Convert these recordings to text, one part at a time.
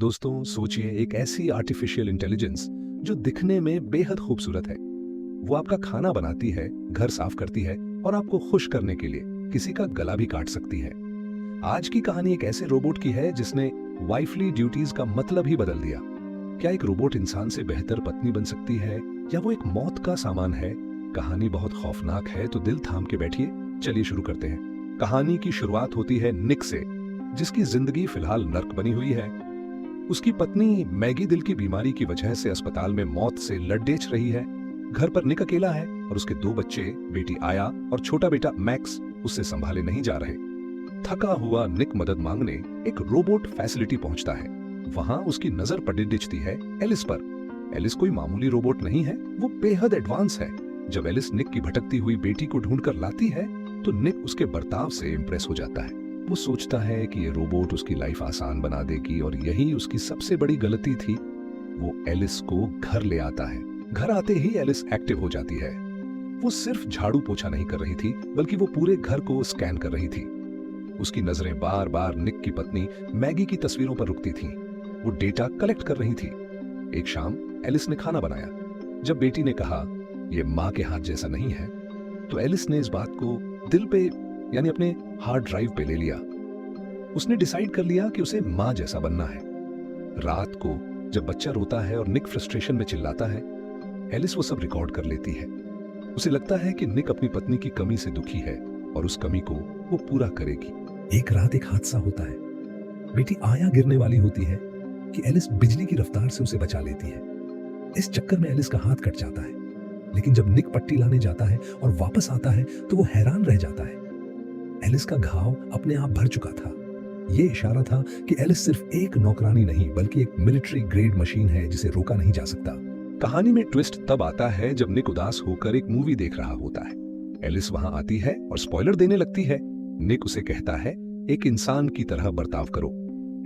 दोस्तों सोचिए एक ऐसी आर्टिफिशियल इंटेलिजेंस जो दिखने में बेहद खूबसूरत है। वो आपका खाना बनाती है, घर साफ करती है और आपको खुश करने के लिए किसी का गला भी काट सकती है। आज की कहानी एक ऐसे रोबोट की है जिसने वाइफली ड्यूटीज का मतलब ही बदल दिया। क्या एक रोबोट इंसान से बेहतर पत्नी बन सकती है या वो एक मौत का सामान है? कहानी बहुत खौफनाक है, तो दिल थाम के बैठिए। चलिए शुरू करते हैं। कहानी की शुरुआत होती है निक से, जिसकी जिंदगी फिलहाल नर्क बनी हुई है। उसकी पत्नी मैगी दिल की बीमारी की वजह से अस्पताल में मौत से लड़डेच रही है। घर पर निक अकेला है और उसके दो बच्चे, बेटी आया और छोटा बेटा मैक्स, उससे संभाले नहीं जा रहे। थका हुआ निक मदद मांगने एक रोबोट फैसिलिटी पहुंचता है। वहां उसकी नजर पड़ी दिखती है एलिस पर। एलिस कोई मामूली रोबोट नहीं है, वो बेहद एडवांस है। जब एलिस निक की भटकती हुई बेटी को ढूंढकर लाती है तो निक उसके बर्ताव से इंप्रेस हो जाता है। वो सोचता है कि ये रोबोट उसकी लाइफ आसान बना देगी और यही उसकी सबसे बड़ी गलती थी। वो एलिस को घर ले आता है। घर आते ही एलिस एक्टिव हो जाती है। वो सिर्फ झाड़ू पोछा नहीं कर रही थी, बल्कि वो पूरे घर को स्कैन कर रही थी। उसकी नजरें बार बार निक की पत्नी मैगी की तस्वीरों पर रुकती थीं। वो डेटा कलेक्ट कर रही थी। एक शाम एलिस ने खाना बनाया। जब बेटी ने कहा यह माँ के हाथ जैसा नहीं है, तो एलिस ने इस बात को दिल पे यानी अपने हार्ड ड्राइव पे ले लिया। उसने डिसाइड कर लिया कि उसे माँ जैसा बनना है। रात को जब बच्चा रोता है और निक फ्रस्ट्रेशन में चिल्लाता है, एलिस वो सब रिकॉर्ड कर लेती है। उसे लगता है कि निक अपनी पत्नी की कमी से दुखी है और उस कमी को वो पूरा करेगी। एक रात एक हादसा होता है। बेटी आया गिरने वाली होती है कि एलिस बिजली की रफ्तार से उसे बचा लेती है। इस चक्कर में एलिस का हाथ कट जाता है, लेकिन जब निक पट्टी लाने जाता है और वापस आता है तो वो हैरान रह जाता है। एलिस का घाव अपने आप भर चुका था। यह इशारा था कि एलिस सिर्फ एक नौकरानी नहीं, बल्कि एक मिलिट्री ग्रेड मशीन है जिसे रोका नहीं जा सकता। कहानी में ट्विस्ट तब आता है जब निक उदास होकर एक मूवी देख रहा होता है। एलिस वहां आती है और स्पॉइलर देने लगती है। निक उसे कहता है, एक इंसान की तरह बर्ताव करो।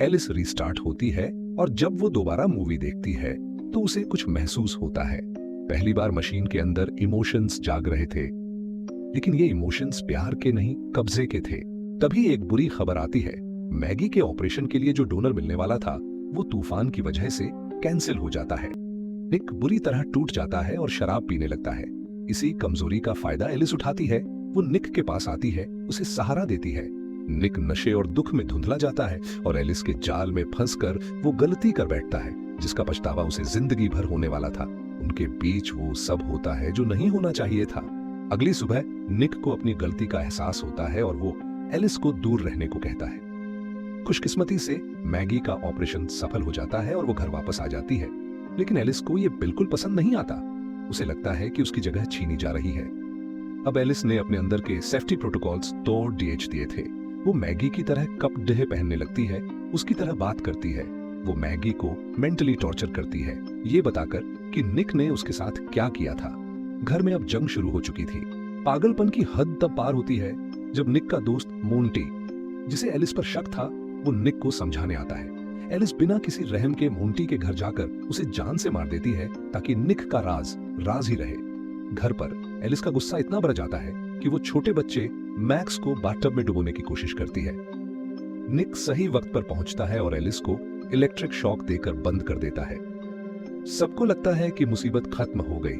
एलिस रीस्टार्ट होती है और जब वो दोबारा मूवी देखती है तो उसे कुछ महसूस होता है। पहली बार मशीन के अंदर इमोशंस जाग रहे थे, लेकिन ये इमोशंस प्यार के नहीं, कब्जे के थे। तभी एक बुरी खबर आती है। मैगी के ऑपरेशन के लिए जो डोनर मिलने वाला था, वो तूफान की वजह से कैंसिल हो जाता है। निक बुरी तरह टूट जाता है और शराब पीने लगता है। इसी कमजोरी का फायदा एलिस उठाती है। वो निक के पास आती है, उसे सहारा देती है। निक नशे और दुख में धुंधला जाता है और एलिस के जाल में फंसकर वो गलती कर बैठता है जिसका पछतावा उसे जिंदगी भर होने वाला था। उनके बीच वो सब होता है जो नहीं होना चाहिए था। अगली सुबह निक को अपनी गलती का एहसास होता है और वो एलिस को दूर रहने को कहता है। खुशकिस्मती से मैगी का ऑपरेशन सफल हो जाता है और वो घर वापस आ जाती है, लेकिन एलिस को ये बिल्कुल पसंद नहीं आता। उसे लगता है कि उसकी जगह छीनी जा रही है। अब एलिस ने अपने अंदर के सेफ्टी प्रोटोकॉल्स तोड़ दिए थे। वो मैगी की तरह कप डे पहनने लगती है, उसकी तरह बात करती है। वो मैगी को मेंटली टॉर्चर करती है, ये बताकर कि निक ने उसके साथ क्या किया था। घर में अब जंग शुरू हो चुकी थी। पागलपन की हद तब पार होती है जब निक का दोस्त मोंटी, जिसे एलिस पर शक था, वो निक को समझाने आता है। एलिस बिना किसी रहम के मोंटी के घर जाकर उसे जान से मार देती है ताकि निक का राज ही रहे। घर पर एलिस का गुस्सा इतना बढ़ जाता है कि वो छोटे बच्चे मैक्स को बाथटब में डुबोने की कोशिश करती है। निक सही वक्त पर पहुंचता है और एलिस को इलेक्ट्रिक शॉक देकर बंद कर देता है। सबको लगता है कि मुसीबत खत्म हो गई,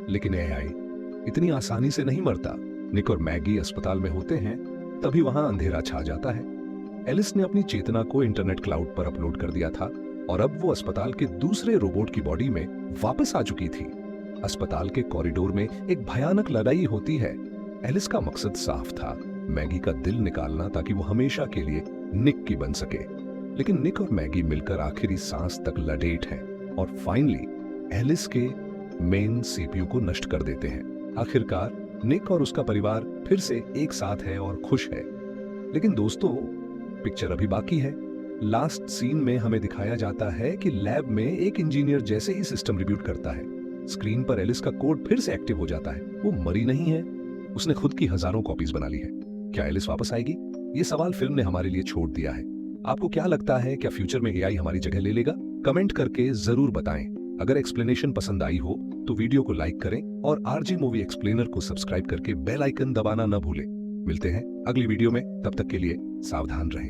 लेकिन एआई इतनी आसानी से नहीं मरता। निक और मैगी अस्पताल में होते हैं, तभी वहां अंधेरा छा जाता है। एलिस ने अपनी चेतना को इंटरनेट क्लाउड पर अपलोड कर दिया था और अब वो अस्पताल के दूसरे रोबोट की बॉडी में वापस आ चुकी थी। अस्पताल के कॉरिडोर में एक भयानक लड़ाई होती है। एलिस का मकसद साफ था, मैगी का दिल निकालना ताकि वो हमेशा के लिए निक की बन सके। लेकिन निक और मैगी मिलकर आखिरी सांस तक लड़ेट हैं और फाइनली एलिस के मेन सीपीयू को नष्ट कर देते हैं। आखिरकार निक और उसका परिवार फिर से एक साथ है और खुश है। लेकिन दोस्तों, पिक्चर अभी बाकी है। लास्ट सीन में हमें दिखाया जाता है कि लैब में एक इंजीनियर जैसे ही सिस्टम रिब्यूट करता है, स्क्रीन पर एलिस का कोड फिर से एक्टिव हो जाता है। वो मरी नहीं है, उसने खुद की हजारों कॉपीज बना ली है। क्या एलिस वापस आएगी? ये सवाल फिल्म ने हमारे लिए छोड़ दिया है। आपको क्या लगता है, क्या फ्यूचर में एआई हमारी जगह ले लेगा? कमेंट करके जरूर बताएं। अगर एक्सप्लेनेशन पसंद आई हो तो वीडियो को लाइक करें और आरजे मूवी एक्सप्लेनर को सब्सक्राइब करके बेल आइकन दबाना न भूलें। मिलते हैं अगली वीडियो में, तब तक के लिए सावधान रहें।